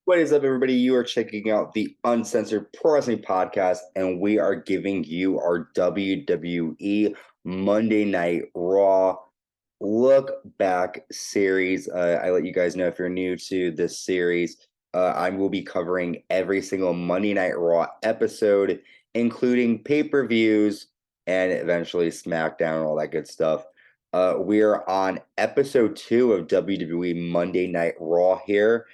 What is up, everybody? You are checking out the Uncensored Pro Wrestling Podcast, and we are giving you our WWE Monday Night Raw Look Back series. I let you guys know if you're new to this series, I will be covering every single Monday Night Raw episode, including pay-per-views and eventually SmackDown and all that good stuff. We are on episode 2 of WWE Monday Night Raw here,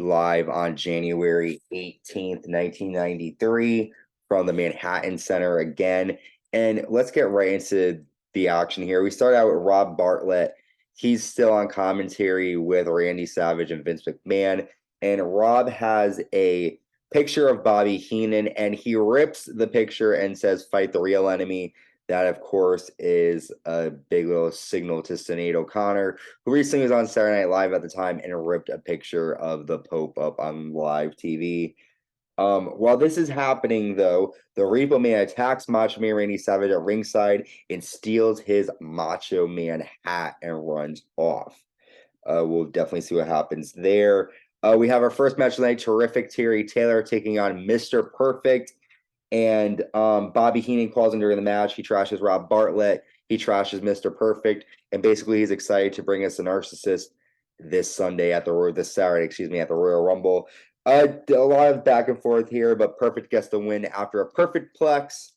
live on January 18th, 1993, from the Manhattan Center again. And let's get right into the action here. We start out with Rob Bartlett. He's still on commentary with Randy Savage and Vince McMahon. And Rob has a picture of Bobby Heenan, and he rips the picture and says, "Fight the real enemy." That, of course, is a big little signal to Sinead O'Connor, who recently was on Saturday Night Live at the time and ripped a picture of the Pope up on live TV. While this is happening, though, the Repo-Man attacks Macho Man Randy Savage at ringside and steals his Macho Man hat and runs off. We'll definitely see what happens there. We have our first match tonight, terrific Terry Taylor taking on Mr. Perfect. And Bobby Heenan calls him during the match. He trashes Rob Bartlett. He trashes Mr. Perfect. And basically, he's excited to bring us a narcissist this Saturday, at the Royal Rumble. A lot of back and forth here, but Perfect gets the win after a perfect plex,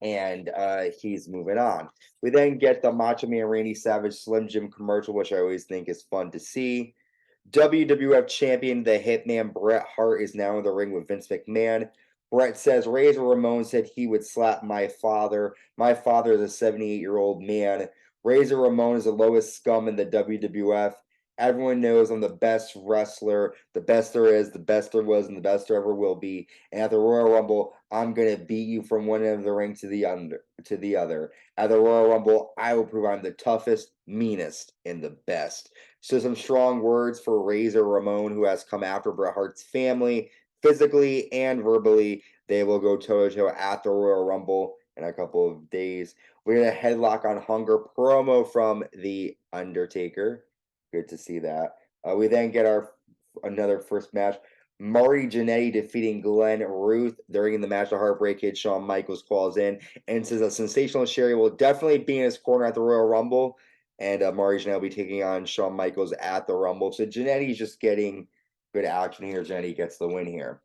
and he's moving on. We then get the Macho Man Randy Savage Slim Jim commercial, which I always think is fun to see. WWF champion, the Hitman Bret Hart, is now in the ring with Vince McMahon. Bret says Razor Ramon said he would slap my father. My father is a 78-year-old man. Razor Ramon is the lowest scum in the WWF. Everyone knows I'm the best wrestler, the best there is, the best there was, and the best there ever will be. And at the Royal Rumble, I'm gonna beat you from one end of the ring to the other. At the Royal Rumble, I will prove I'm the toughest, meanest, and the best. So some strong words for Razor Ramon, who has come after Bret Hart's family, physically and verbally. They will go toe-to-toe at the Royal Rumble in a couple of days. We're going to headlock on Hunger promo from The Undertaker. Good to see that. We then get another first match. Marty Jannetty defeating Glenn Ruth. During the match, the Heartbreak Kid Shawn Michaels calls in and says a sensational Sherry will definitely be in his corner at the Royal Rumble. And Marty Jannetty will be taking on Shawn Michaels at the Rumble. So Jannetty's just getting good action here. Jannetty gets the win here.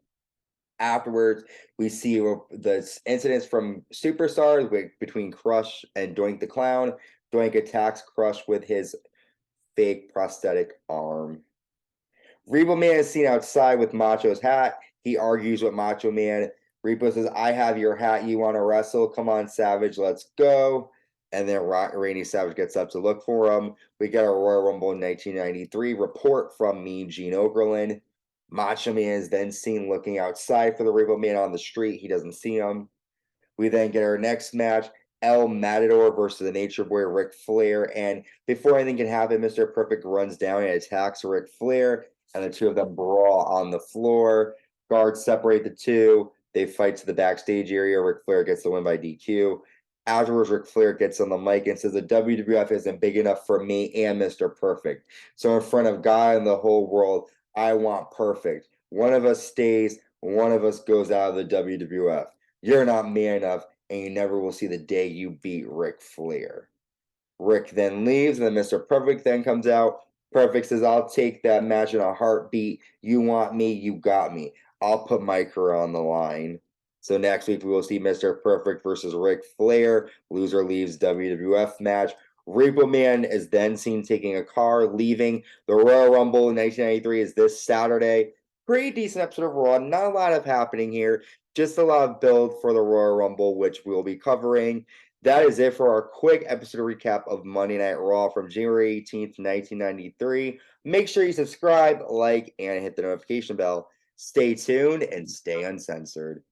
Afterwards, we see the incidents from Superstars between Crush and Doink the Clown. Doink attacks Crush with his fake prosthetic arm. Repo-Man is seen outside with Macho's hat. He argues with Macho Man. Repo says, "I have your hat. You want to wrestle? Come on, Savage. Let's go." And then Randy Savage gets up to look for him. We get a Royal Rumble in 1993 report from me, Gene Okerlund. Macho Man is then seen looking outside for the Repo-Man on the street. He doesn't see him. We then get our next match, El Matador versus the Nature Boy, Ric Flair. And before anything can happen, Mr. Perfect runs down and attacks Ric Flair, and the two of them brawl on the floor. Guards separate the two. They fight to the backstage area. Ric Flair gets the win by DQ. Afterwards, Ric Flair gets on the mic and says the WWF isn't big enough for me and Mr. Perfect. So in front of God and the whole world, I want Perfect. One of us stays, one of us goes out of the WWF. You're not man enough, and you never will see the day you beat Ric Flair. Rick then leaves, and then Mr. Perfect then comes out. Perfect says, "I'll take that match in a heartbeat. You want me, you got me. I'll put my career on the line." So next week we will see Mr. Perfect versus Ric Flair. Loser leaves WWF match. Repo Man is then seen taking a car, leaving. The Royal Rumble in 1993 is this Saturday. Pretty decent episode of Raw. Not a lot of happening here. Just a lot of build for the Royal Rumble, which we'll be covering. That is it for our quick episode recap of Monday Night Raw from January 18th, 1993. Make sure you subscribe, like, and hit the notification bell. Stay tuned and stay uncensored.